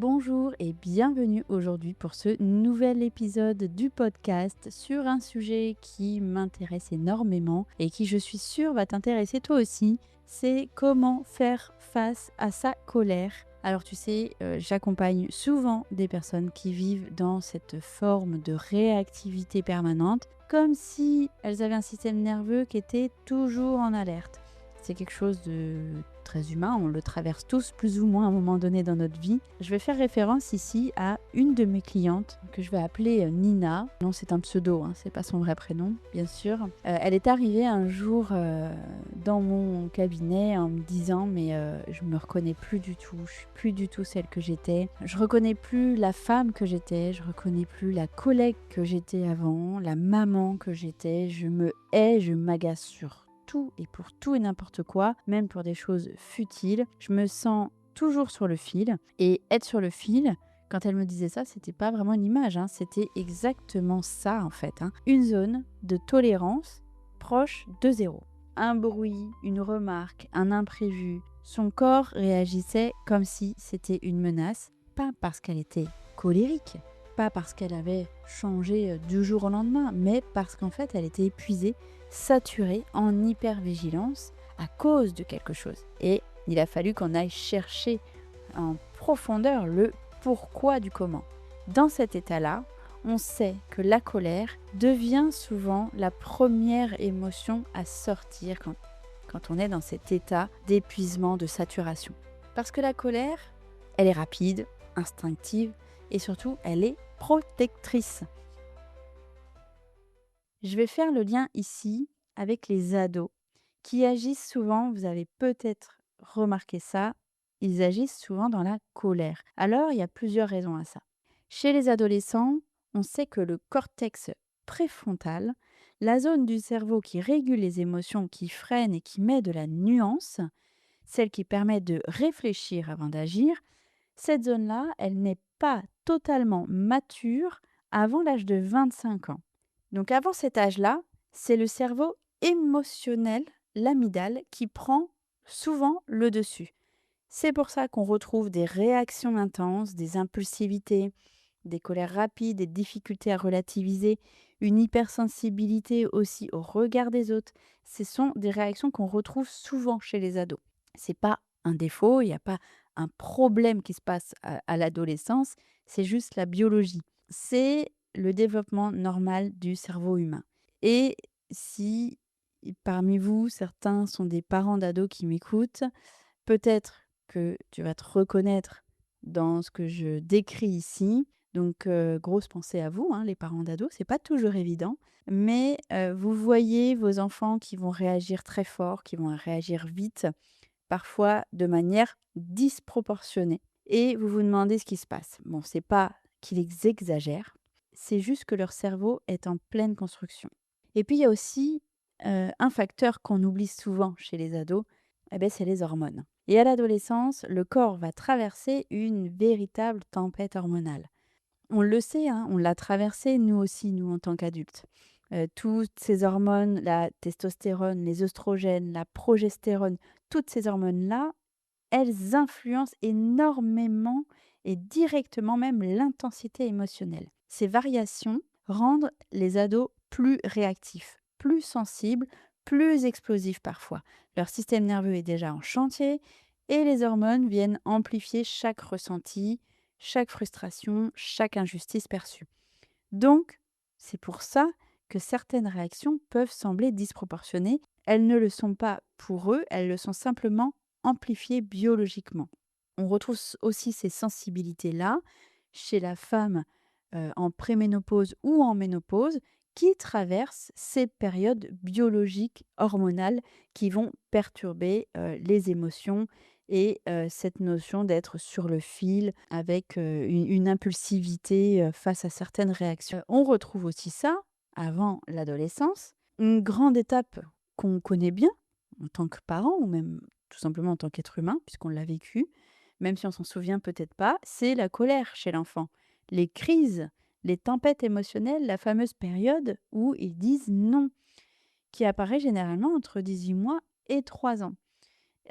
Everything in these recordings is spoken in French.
Bonjour et bienvenue aujourd'hui pour ce nouvel épisode du podcast sur un sujet qui m'intéresse énormément et qui, je suis sûre, va t'intéresser toi aussi. C'est comment faire face à sa colère. Alors tu sais, j'accompagne souvent des personnes qui vivent dans cette forme de réactivité permanente, comme si elles avaient un système nerveux qui était toujours en alerte. C'est quelque chose de très humain, on le traverse tous plus ou moins à un moment donné dans notre vie. Je vais faire référence ici à une de mes clientes que je vais appeler Nina. Non, c'est un pseudo, c'est pas son vrai prénom, bien sûr. Elle est arrivée un jour dans mon cabinet en me disant mais je me reconnais plus du tout, je suis plus du tout celle que j'étais. Je reconnais plus la femme que j'étais, je reconnais plus la collègue que j'étais avant, la maman que j'étais. Je me hais, je m'agace sur tout et pour tout et n'importe quoi, même pour des choses futiles. Je me sens toujours sur le fil. Et être sur le fil, quand elle me disait ça, c'était pas vraiment une image, c'était exactement ça en fait. Une zone de tolérance proche de zéro. Un bruit, une remarque, un imprévu, son corps réagissait comme si c'était une menace, pas parce qu'elle était colérique, pas parce qu'elle avait changé du jour au lendemain, mais parce qu'en fait elle était épuisée, saturée, en hypervigilance à cause de quelque chose. Et il a fallu qu'on aille chercher en profondeur le pourquoi du comment. Dans cet état-là, on sait que la colère devient souvent la première émotion à sortir quand on est dans cet état d'épuisement, de saturation. Parce que la colère, elle est rapide, instinctive et surtout, elle est protectrice. Je vais faire le lien ici avec les ados qui agissent souvent, vous avez peut-être remarqué ça, ils agissent souvent dans la colère. Alors, il y a plusieurs raisons à ça. Chez les adolescents, on sait que le cortex préfrontal, la zone du cerveau qui régule les émotions, qui freine et qui met de la nuance, celle qui permet de réfléchir avant d'agir, cette zone-là, elle n'est pas totalement mature avant l'âge de 25 ans. Donc avant cet âge-là, c'est le cerveau émotionnel, l'amygdale, qui prend souvent le dessus. C'est pour ça qu'on retrouve des réactions intenses, des impulsivités, des colères rapides, des difficultés à relativiser, une hypersensibilité aussi au regard des autres. Ce sont des réactions qu'on retrouve souvent chez les ados. C'est pas un défaut, il n'y a pas un problème qui se passe à l'adolescence, c'est juste la biologie. C'est le développement normal du cerveau humain. Et si parmi vous, certains sont des parents d'ados qui m'écoutent, peut-être que tu vas te reconnaître dans ce que je décris ici. Donc, grosse pensée à vous, les parents d'ados, c'est pas toujours évident. Mais vous voyez vos enfants qui vont réagir très fort, qui vont réagir vite, parfois de manière disproportionnée. Et vous vous demandez ce qui se passe. Bon, c'est pas qu'ils exagèrent, c'est juste que leur cerveau est en pleine construction. Et puis il y a aussi un facteur qu'on oublie souvent chez les ados, c'est les hormones. Et à l'adolescence, le corps va traverser une véritable tempête hormonale. On le sait, on l'a traversé nous aussi, nous en tant qu'adultes. Toutes ces hormones, la testostérone, les oestrogènes, la progestérone, toutes ces hormones-là, elles influencent énormément et directement même l'intensité émotionnelle. Ces variations rendent les ados plus réactifs, plus sensibles, plus explosifs parfois. Leur système nerveux est déjà en chantier et les hormones viennent amplifier chaque ressenti, chaque frustration, chaque injustice perçue. Donc, c'est pour ça que certaines réactions peuvent sembler disproportionnées. Elles ne le sont pas pour eux, elles le sont simplement amplifiées biologiquement. On retrouve aussi ces sensibilités-là chez la femme en préménopause ou en ménopause qui traverse ces périodes biologiques hormonales qui vont perturber les émotions et cette notion d'être sur le fil avec une impulsivité face à certaines réactions. On retrouve aussi ça avant l'adolescence, une grande étape qu'on connaît bien en tant que parent ou même tout simplement en tant qu'être humain puisqu'on l'a vécu, même si on s'en souvient peut-être pas, c'est la colère chez l'enfant. Les crises, les tempêtes émotionnelles, la fameuse période où ils disent non, qui apparaît généralement entre 18 mois et 3 ans.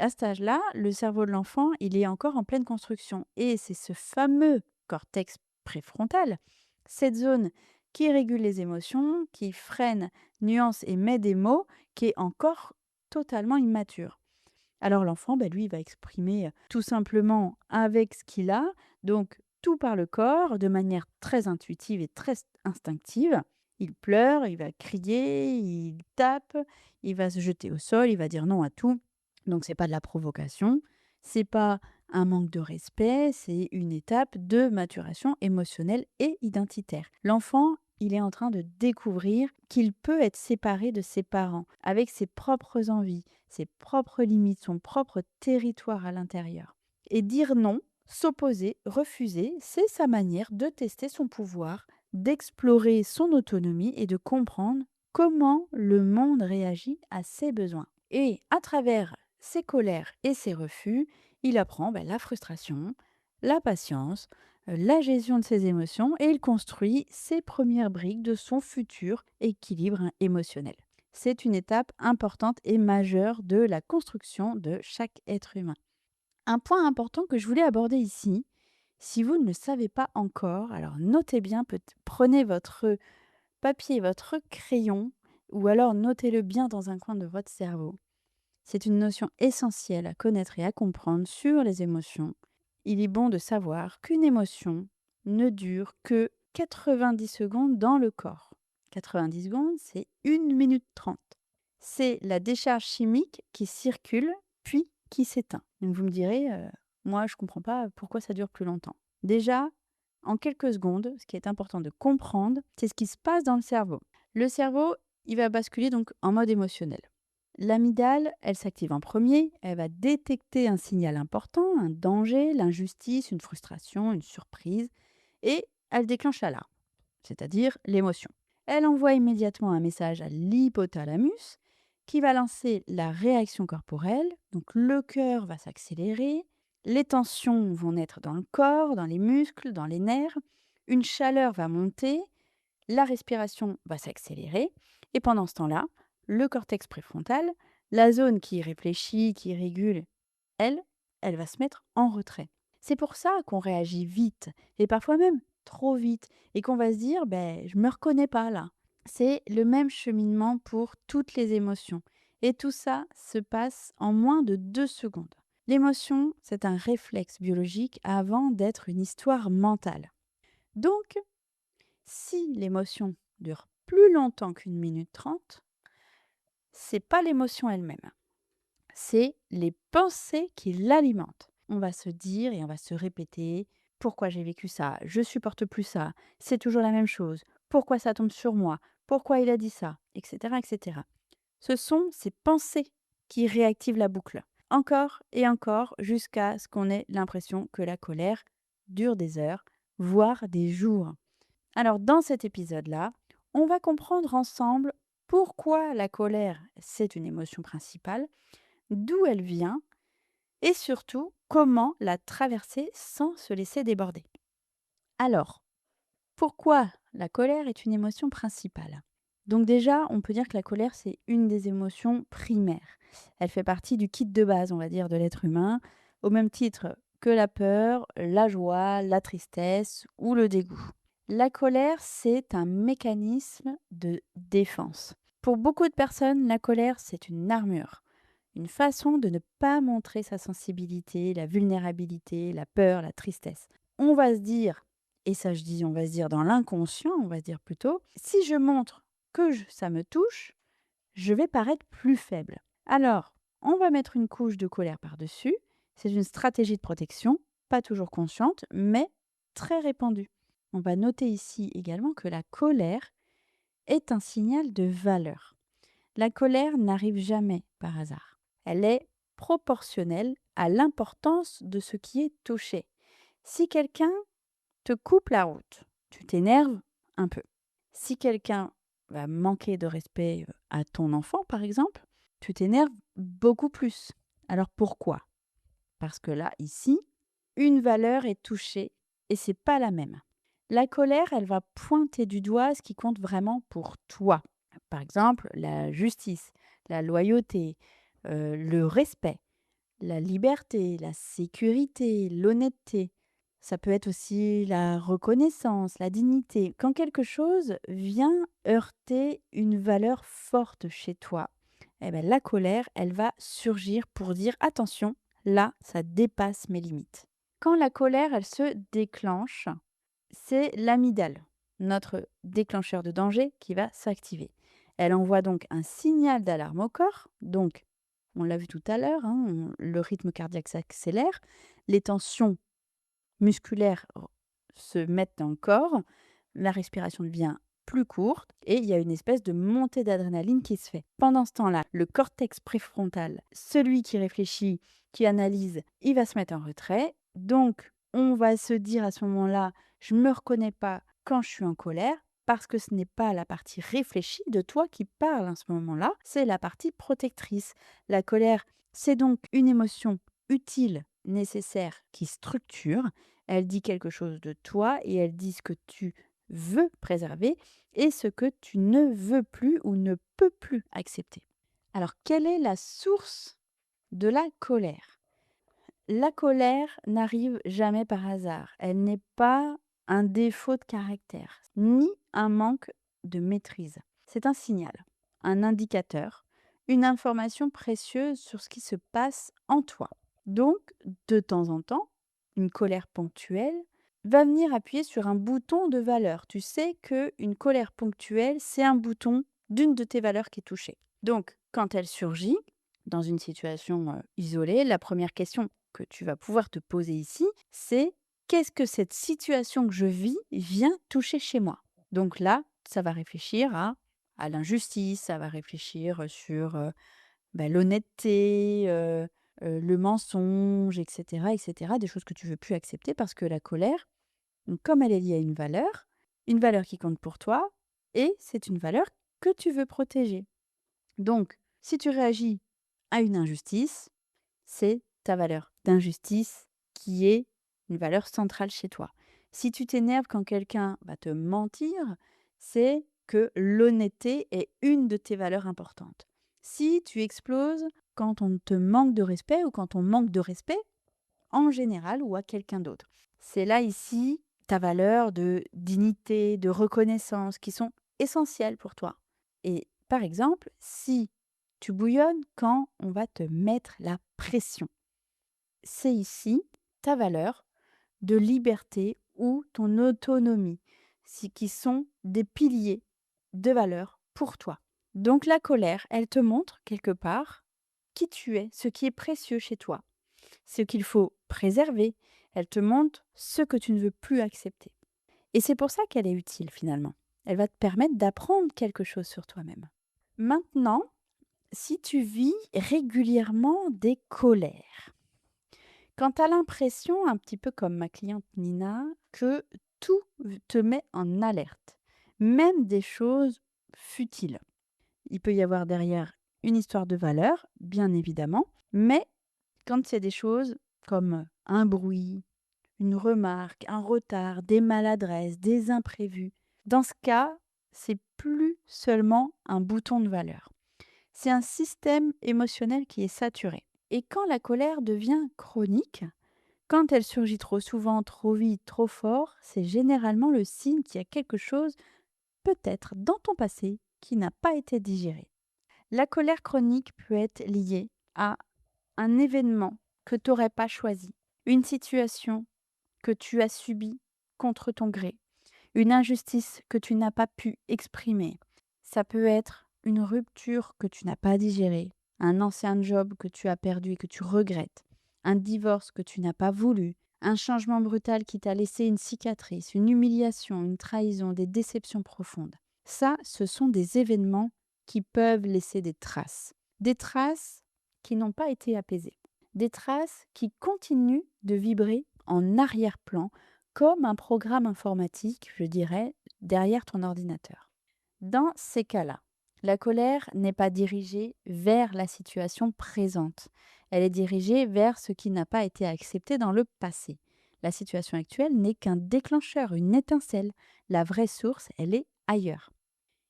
À cet âge-là, le cerveau de l'enfant, il est encore en pleine construction et c'est ce fameux cortex préfrontal, cette zone qui régule les émotions, qui freine, nuance et met des mots, qui est encore totalement immature. Alors l'enfant, lui, il va exprimer tout simplement avec ce qu'il a, donc tout par le corps, de manière très intuitive et très instinctive. Il pleure, il va crier, il tape, il va se jeter au sol, il va dire non à tout. Donc c'est pas de la provocation, c'est pas un manque de respect, c'est une étape de maturation émotionnelle et identitaire. L'enfant, il est en train de découvrir qu'il peut être séparé de ses parents, avec ses propres envies, ses propres limites, son propre territoire à l'intérieur. Et dire non, s'opposer, refuser, c'est sa manière de tester son pouvoir, d'explorer son autonomie et de comprendre comment le monde réagit à ses besoins. Et à travers ses colères et ses refus, il apprend la frustration, la patience, la gestion de ses émotions et il construit ses premières briques de son futur équilibre émotionnel. C'est une étape importante et majeure de la construction de chaque être humain. Un point important que je voulais aborder ici, si vous ne le savez pas encore, alors notez bien, prenez votre papier, votre crayon, ou alors notez-le bien dans un coin de votre cerveau. C'est une notion essentielle à connaître et à comprendre sur les émotions. Il est bon de savoir qu'une émotion ne dure que 90 secondes dans le corps. 90 secondes, c'est 1 minute 30. C'est la décharge chimique qui circule puis qui s'éteint. Donc vous me direz, moi je ne comprends pas pourquoi ça dure plus longtemps. Déjà, en quelques secondes, ce qui est important de comprendre, c'est ce qui se passe dans le cerveau. Le cerveau, il va basculer donc en mode émotionnel. L'amygdale, elle s'active en premier, elle va détecter un signal important, un danger, l'injustice, une frustration, une surprise, et elle déclenche l'alarme, c'est-à-dire l'émotion. Elle envoie immédiatement un message à l'hypothalamus qui va lancer la réaction corporelle, donc le cœur va s'accélérer, les tensions vont naître dans le corps, dans les muscles, dans les nerfs, une chaleur va monter, la respiration va s'accélérer, et pendant ce temps-là, le cortex préfrontal, la zone qui réfléchit, qui régule, elle, elle va se mettre en retrait. C'est pour ça qu'on réagit vite, et parfois même trop vite, et qu'on va se dire, je me reconnais pas là. C'est le même cheminement pour toutes les émotions. Et tout ça se passe en moins de 2 secondes. L'émotion, c'est un réflexe biologique avant d'être une histoire mentale. Donc, si l'émotion dure plus longtemps qu'1 minute 30, c'est pas l'émotion elle-même, c'est les pensées qui l'alimentent. On va se dire et on va se répéter: «Pourquoi j'ai vécu ça? Je supporte plus ça. C'est toujours la même chose. Pourquoi ça tombe sur moi? Pourquoi il a dit ça?» et cetera et cetera. Ce sont ces pensées qui réactivent la boucle, encore et encore, jusqu'à ce qu'on ait l'impression que la colère dure des heures, voire des jours. Alors dans cet épisode-là, on va comprendre ensemble pourquoi la colère, c'est une émotion principale, d'où elle vient et surtout comment la traverser sans se laisser déborder. Alors, pourquoi la colère est une émotion principale? Donc déjà, on peut dire que la colère, c'est une des émotions primaires. Elle fait partie du kit de base, on va dire, de l'être humain, au même titre que la peur, la joie, la tristesse ou le dégoût. La colère, c'est un mécanisme de défense. Pour beaucoup de personnes, la colère, c'est une armure, une façon de ne pas montrer sa sensibilité, la vulnérabilité, la peur, la tristesse. On va se dire, et ça je dis, on va se dire dans l'inconscient, on va se dire plutôt, si je montre que ça me touche, je vais paraître plus faible. Alors, on va mettre une couche de colère par-dessus. C'est une stratégie de protection, pas toujours consciente, mais très répandue. On va noter ici également que la colère est un signal de valeur. La colère n'arrive jamais par hasard. Elle est proportionnelle à l'importance de ce qui est touché. Si quelqu'un te coupe la route, tu t'énerves un peu. Si quelqu'un va manquer de respect à ton enfant, par exemple, tu t'énerves beaucoup plus. Alors pourquoi? Parce que là, ici, une valeur est touchée et c'est pas la même. La colère, elle va pointer du doigt ce qui compte vraiment pour toi. Par exemple, la justice, la loyauté, le respect. la liberté, la sécurité, l'honnêteté. Ça peut être aussi la reconnaissance, la dignité. Quand quelque chose vient heurter une valeur forte chez toi, eh ben, la colère, elle va surgir pour dire attention, là, ça dépasse mes limites. Quand la colère, elle se déclenche, c'est l'amygdale, notre déclencheur de danger, qui va s'activer. Elle envoie donc un signal d'alarme au corps. Donc, on l'a vu tout à l'heure, hein, le rythme cardiaque s'accélère, les tensions musculaires se mettent dans le corps, la respiration devient plus courte et il y a une espèce de montée d'adrénaline qui se fait. Pendant ce temps-là, le cortex préfrontal, celui qui réfléchit, qui analyse, il va se mettre en retrait. Donc, on va se dire à ce moment-là, je ne me reconnais pas quand je suis en colère parce que ce n'est pas la partie réfléchie de toi qui parle à ce moment-là, c'est la partie protectrice. La colère, c'est donc une émotion utile, nécessaire, qui structure. Elle dit quelque chose de toi et elle dit ce que tu veux préserver et ce que tu ne veux plus ou ne peux plus accepter. Alors, quelle est la source de la colère? La colère n'arrive jamais par hasard. Elle n'est pas un défaut de caractère, ni un manque de maîtrise. C'est un signal, un indicateur, une information précieuse sur ce qui se passe en toi. Donc, de temps en temps, une colère ponctuelle va venir appuyer sur un bouton de valeur. Tu sais qu'une colère ponctuelle, c'est un bouton d'une de tes valeurs qui est touchée. Donc, quand elle surgit dans une situation isolée, la première question que tu vas pouvoir te poser ici, c'est qu'est-ce que cette situation que je vis vient toucher chez moi? Donc là, ça va réfléchir à l'injustice, ça va réfléchir sur l'honnêteté, le mensonge, etc., etc., des choses que tu veux plus accepter parce que la colère, donc comme elle est liée à une valeur qui compte pour toi, et c'est une valeur que tu veux protéger. Donc, si tu réagis à une injustice, c'est ta valeur d'injustice qui est une valeur centrale chez toi. Si tu t'énerves quand quelqu'un va te mentir, c'est que l'honnêteté est une de tes valeurs importantes. Si tu exploses quand on te manque de respect ou quand on manque de respect en général ou à quelqu'un d'autre, c'est là ici ta valeur de dignité, de reconnaissance qui sont essentielles pour toi. Et par exemple, si tu bouillonnes quand on va te mettre la pression, c'est ici ta valeur de liberté ou ton autonomie, qui sont des piliers de valeur pour toi. Donc la colère, elle te montre quelque part qui tu es, ce qui est précieux chez toi, ce qu'il faut préserver. Elle te montre ce que tu ne veux plus accepter. Et c'est pour ça qu'elle est utile finalement. Elle va te permettre d'apprendre quelque chose sur toi-même. Maintenant, si tu vis régulièrement des colères, quand tu as l'impression, un petit peu comme ma cliente Nina, que tout te met en alerte, même des choses futiles. Il peut y avoir derrière une histoire de valeur, bien évidemment, mais quand c'est des choses comme un bruit, une remarque, un retard, des maladresses, des imprévus, dans ce cas, c'est plus seulement un bouton de valeur. C'est un système émotionnel qui est saturé. Et quand la colère devient chronique, quand elle surgit trop souvent, trop vite, trop fort, c'est généralement le signe qu'il y a quelque chose, peut-être dans ton passé, qui n'a pas été digéré. La colère chronique peut être liée à un événement que tu n'aurais pas choisi, une situation que tu as subie contre ton gré, une injustice que tu n'as pas pu exprimer. Ça peut être une rupture que tu n'as pas digérée, un ancien job que tu as perdu et que tu regrettes, un divorce que tu n'as pas voulu, un changement brutal qui t'a laissé une cicatrice, une humiliation, une trahison, des déceptions profondes. Ça, ce sont des événements qui peuvent laisser des traces qui n'ont pas été apaisées, des traces qui continuent de vibrer en arrière-plan comme un programme informatique, je dirais, derrière ton ordinateur. Dans ces cas-là, la colère n'est pas dirigée vers la situation présente. Elle est dirigée vers ce qui n'a pas été accepté dans le passé. La situation actuelle n'est qu'un déclencheur, une étincelle. La vraie source, elle est ailleurs.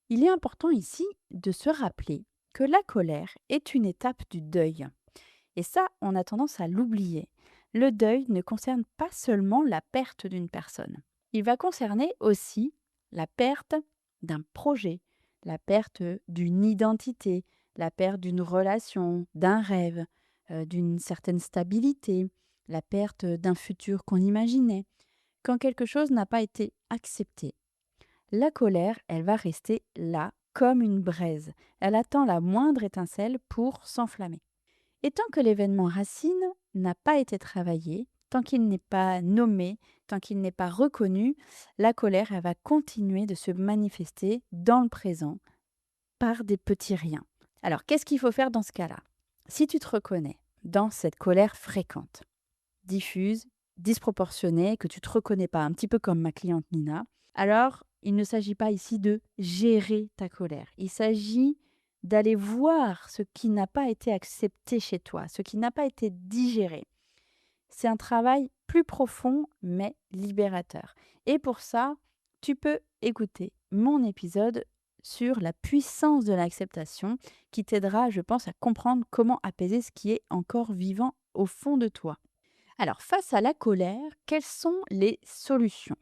Il est important ici de se rappeler que la colère est une étape du deuil. Et ça, on a tendance à l'oublier. Le deuil ne concerne pas seulement la perte d'une personne. Il va concerner aussi la perte d'un projet, la perte d'une identité, la perte d'une relation, d'un rêve, d'une certaine stabilité, la perte d'un futur qu'on imaginait. Quand quelque chose n'a pas été accepté, la colère, elle va rester là, comme une braise. Elle attend la moindre étincelle pour s'enflammer. Et tant que l'événement racine n'a pas été travaillé, tant qu'il n'est pas nommé, tant qu'il n'est pas reconnu, la colère, elle va continuer de se manifester dans le présent par des petits riens. Alors, qu'est-ce qu'il faut faire dans ce cas-là? Si tu te reconnais dans cette colère fréquente, diffuse, disproportionnée, que tu ne te reconnais pas, un petit peu comme ma cliente Nina, alors il ne s'agit pas ici de gérer ta colère. Il s'agit d'aller voir ce qui n'a pas été accepté chez toi, ce qui n'a pas été digéré. C'est un travail plus profond, mais libérateur. Et pour ça, tu peux écouter mon épisode sur la puissance de l'acceptation qui t'aidera, je pense, à comprendre comment apaiser ce qui est encore vivant au fond de toi. Alors, face à la colère, quelles sont les solutions?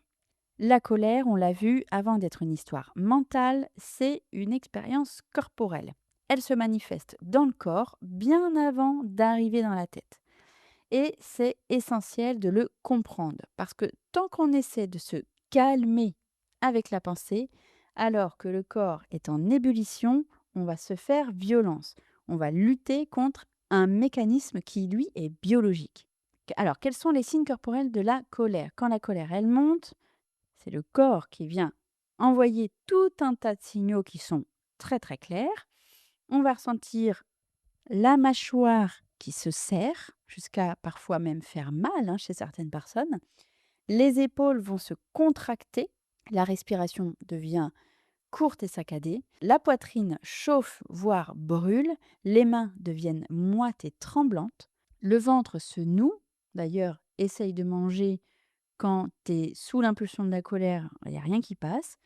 La colère, on l'a vu avant d'être une histoire mentale, c'est une expérience corporelle. Elle se manifeste dans le corps bien avant d'arriver dans la tête. Et c'est essentiel de le comprendre parce que tant qu'on essaie de se calmer avec la pensée, alors que le corps est en ébullition, on va se faire violence. On va lutter contre un mécanisme qui, lui, est biologique. Alors, quels sont les signes corporels de la colère? Quand la colère, elle monte, c'est le corps qui vient envoyer tout un tas de signaux qui sont très très clairs. On va ressentir la mâchoire qui se serre, jusqu'à parfois même faire mal chez certaines personnes. Les épaules vont se contracter, la respiration devient courte et saccadée, la poitrine chauffe, voire brûle, les mains deviennent moites et tremblantes, le ventre se noue, d'ailleurs essaye de manger quand tu es sous l'impulsion de la colère, il n'y a rien qui passe,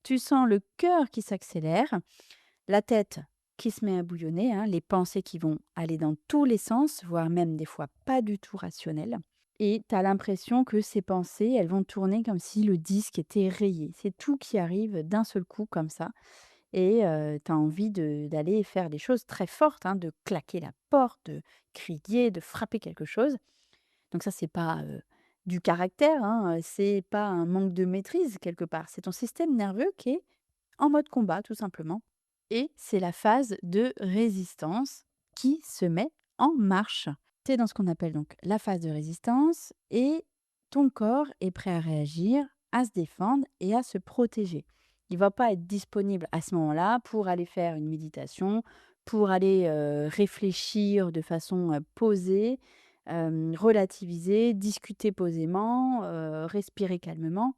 tu sens le cœur qui s'accélère, la tête qui se met à bouillonner, les pensées qui vont aller dans tous les sens, voire même des fois pas du tout rationnelles. Et tu as l'impression que ces pensées, elles vont tourner comme si le disque était rayé. C'est tout qui arrive d'un seul coup comme ça. Et tu as envie d'aller faire des choses très fortes, de claquer la porte, de crier, de frapper quelque chose. Donc ça, c'est pas du caractère, c'est pas un manque de maîtrise quelque part. C'est ton système nerveux qui est en mode combat, tout simplement. Et c'est la phase de résistance qui se met en marche. Tu es dans ce qu'on appelle donc la phase de résistance et ton corps est prêt à réagir, à se défendre et à se protéger. Il ne va pas être disponible à ce moment-là pour aller faire une méditation, pour aller réfléchir de façon posée, relativiser, discuter posément, respirer calmement.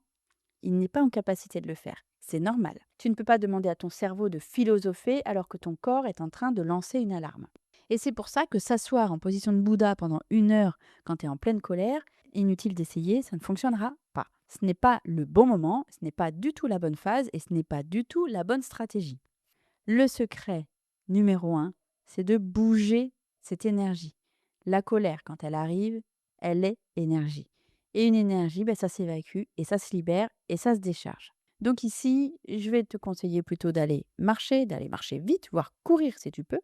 Il n'est pas en capacité de le faire. C'est normal. Tu ne peux pas demander à ton cerveau de philosopher alors que ton corps est en train de lancer une alarme. Et c'est pour ça que s'asseoir en position de Bouddha pendant 1 heure quand tu es en pleine colère, inutile d'essayer, ça ne fonctionnera pas. Ce n'est pas le bon moment, ce n'est pas du tout la bonne phase et ce n'est pas du tout la bonne stratégie. Le secret numéro 1, c'est de bouger cette énergie. La colère, quand elle arrive, elle est énergie. Et une énergie, ça s'évacue et ça se libère et ça se décharge. Donc ici, je vais te conseiller plutôt d'aller marcher vite, voire courir si tu peux,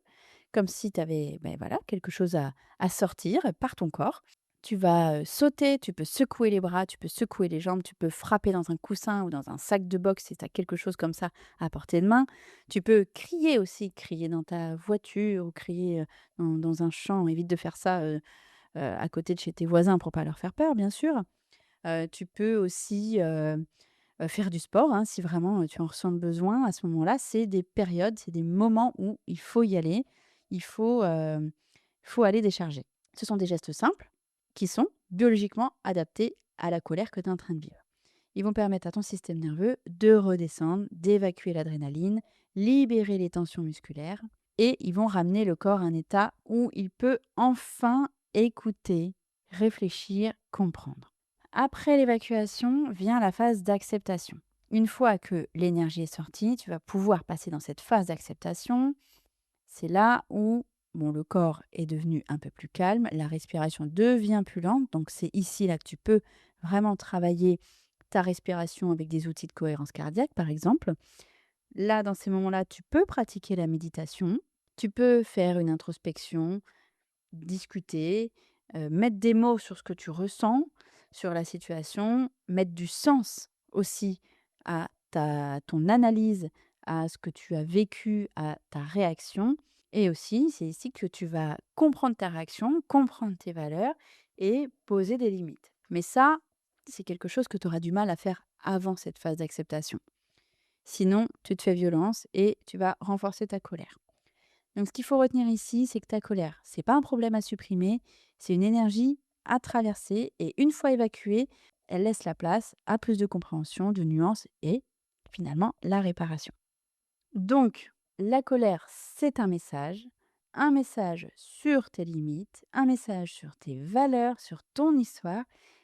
comme si tu avais voilà, quelque chose à sortir par ton corps. Tu vas sauter, tu peux secouer les bras, tu peux secouer les jambes, tu peux frapper dans un coussin ou dans un sac de boxe si tu as quelque chose comme ça à portée de main. Tu peux crier aussi, crier dans ta voiture ou crier dans un champ. Évite de faire ça à côté de chez tes voisins pour pas leur faire peur, bien sûr. Tu peux aussi faire du sport si vraiment tu en ressens le besoin. À ce moment-là, c'est des périodes, c'est des moments où il faut y aller. Il faut aller décharger. Ce sont des gestes simples qui sont biologiquement adaptés à la colère que tu es en train de vivre. Ils vont permettre à ton système nerveux de redescendre, d'évacuer l'adrénaline, libérer les tensions musculaires et ils vont ramener le corps à un état où il peut enfin écouter, réfléchir, comprendre. Après l'évacuation vient la phase d'acceptation. Une fois que l'énergie est sortie, tu vas pouvoir passer dans cette phase d'acceptation. C'est là où bon, le corps est devenu un peu plus calme, la respiration devient plus lente. Donc, c'est ici, là, que tu peux vraiment travailler ta respiration avec des outils de cohérence cardiaque, par exemple. Là, dans ces moments-là, tu peux pratiquer la méditation, tu peux faire une introspection, discuter, mettre des mots sur ce que tu ressens, sur la situation, mettre du sens aussi à ton analyse, à ce que tu as vécu, à ta réaction. Et aussi, c'est ici que tu vas comprendre ta réaction, comprendre tes valeurs et poser des limites. Mais ça, c'est quelque chose que tu auras du mal à faire avant cette phase d'acceptation. Sinon, tu te fais violence et tu vas renforcer ta colère. Donc, ce qu'il faut retenir ici, c'est que ta colère, c'est pas un problème à supprimer, c'est une énergie à traverser et une fois évacuée, elle laisse la place à plus de compréhension, de nuances et finalement la réparation. Donc, la colère, c'est un message sur tes limites, un message sur tes valeurs, sur ton histoire.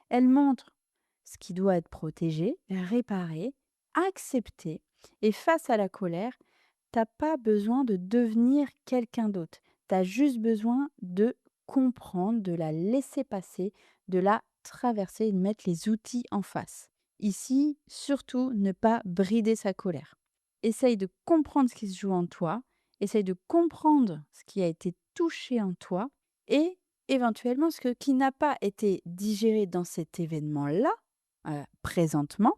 Elle montre ce qui doit être protégé, réparé, accepté. Et face à la colère, t'as pas besoin de devenir quelqu'un d'autre. Tu as juste besoin de comprendre, de la laisser passer, de la traverser et de mettre les outils en face. Ici, surtout, ne pas brider sa colère. Essaye de comprendre ce qui se joue en toi, essaye de comprendre ce qui a été touché en toi et éventuellement ce qui n'a pas été digéré dans cet événement-là, présentement,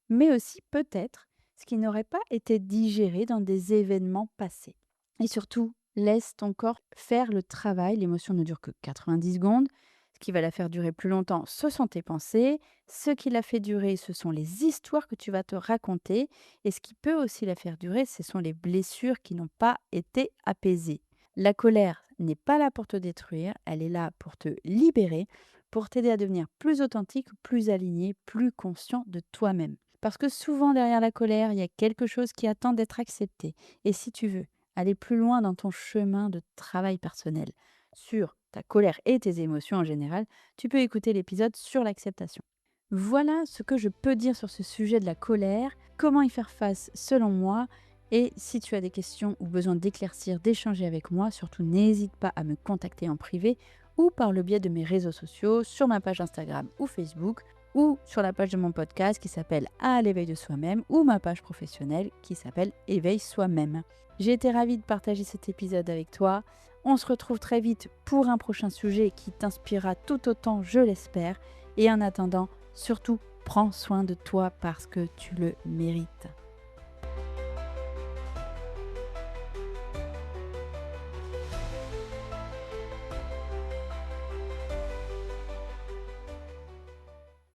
mais aussi peut-être ce qui n'aurait pas été digéré dans des événements passés. Et surtout, laisse ton corps faire le travail. L'émotion ne dure que 90 secondes. Ce qui va la faire durer plus longtemps, ce sont tes pensées. Ce qui la fait durer, ce sont les histoires que tu vas te raconter. Et ce qui peut aussi la faire durer, ce sont les blessures qui n'ont pas été apaisées. La colère n'est pas là pour te détruire, elle est là pour te libérer, pour t'aider à devenir plus authentique, plus aligné, plus conscient de toi-même. Parce que souvent derrière la colère, il y a quelque chose qui attend d'être accepté. Et si tu veux aller plus loin dans ton chemin de travail personnel sur ta colère et tes émotions en général, tu peux écouter l'épisode sur l'acceptation. Voilà ce que je peux dire sur ce sujet de la colère, comment y faire face selon moi. Et si tu as des questions ou besoin d'éclaircir, d'échanger avec moi, surtout n'hésite pas à me contacter en privé ou par le biais de mes réseaux sociaux, sur ma page Instagram ou Facebook, ou sur la page de mon podcast qui s'appelle À l'éveil de soi-même, ou ma page professionnelle qui s'appelle Éveil soi-même. J'ai été ravie de partager cet épisode avec toi. On se retrouve très vite pour un prochain sujet qui t'inspirera tout autant, je l'espère. Et en attendant, surtout, prends soin de toi parce que tu le mérites.